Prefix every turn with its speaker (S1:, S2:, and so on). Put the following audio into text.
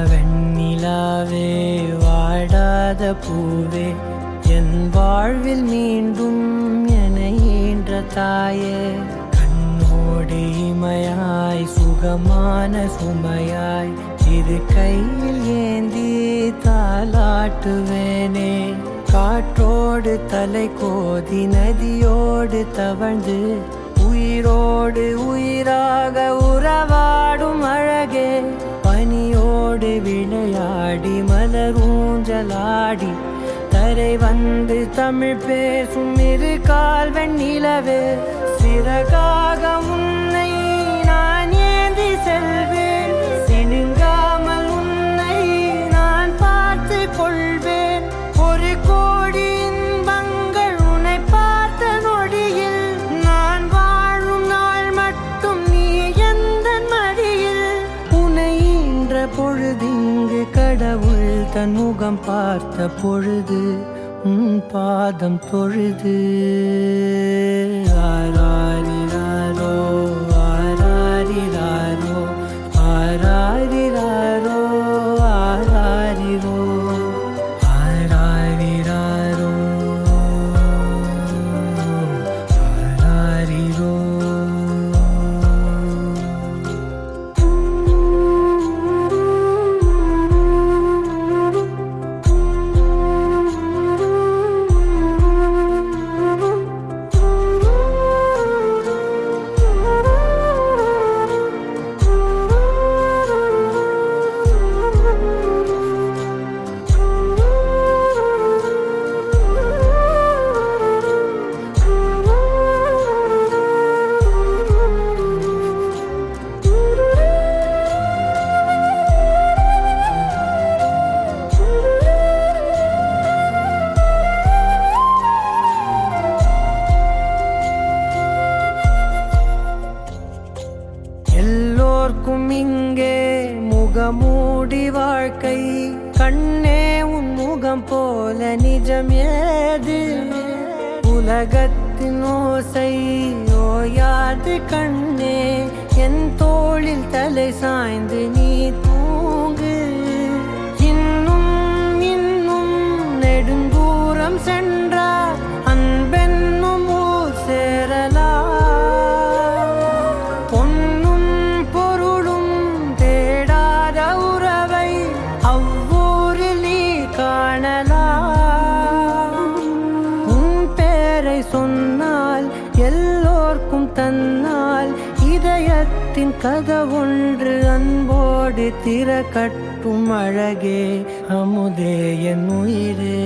S1: வெண்ணிலாவே வாடாத பூவே என் வாழ்வில் மீண்டும் என ஈன்ற தாயே கண்ணோடு இமையாய் சுகமான சுமையாய் இரு கையில் ஏந்தி தாலாட்டுவேனே காற்றோடு தலை கோதி நதியோடு தவழ்ந்து உயிரோடு உயிராக உறவாடும் அழகே பனியோடு விளையாடி மலரூஞ்சலாடி தரை வந்து தமிழ் பேசும் இரு கால் வெண்ணிலவே சிறகாக உன்னை நான் ஏந்தி செல்வேன் சினுங்காமல் உன்னை நான் பார்த்து கொள்வேன் ஒரு கோடி இன்பங்கள் உன்னை பார்த்த நொடியில் நான் வாழும் நாள் மட்டும் நீ எந்த மடியில் உன்னை ஈன்ற பொழுதிங்கு கடவுள் தன் முகம் பார்த்த பொழுது உன் பாதம் தொழுது ஆராரிராரோ ஆராரிராரோ ஆராரிராரோ ஆராரிரோ ஆராரிராரோ ஆராரிரோ எல்லோர்க்கும் இங்கே முகமூடி வாழ்க்கை கண்ணே உன் முகம் போல நிஜம் ஏது உலகத்தின் ஓசை ஓயாது கண்ணே என் தோளில் தலை சாய்ந்து நீ தூங்கு இன்னும் இன்னும் நெடுந்தூரம் சென்றார் அன்பென்னும் ஊர் சேரலாம் சொன்னால் எல்லோர்க்கும் தன்னால் இதயத்தின் கதவொன்று அன்போடு திறக்கட்டும் அழகே அமுதே என் உயிரே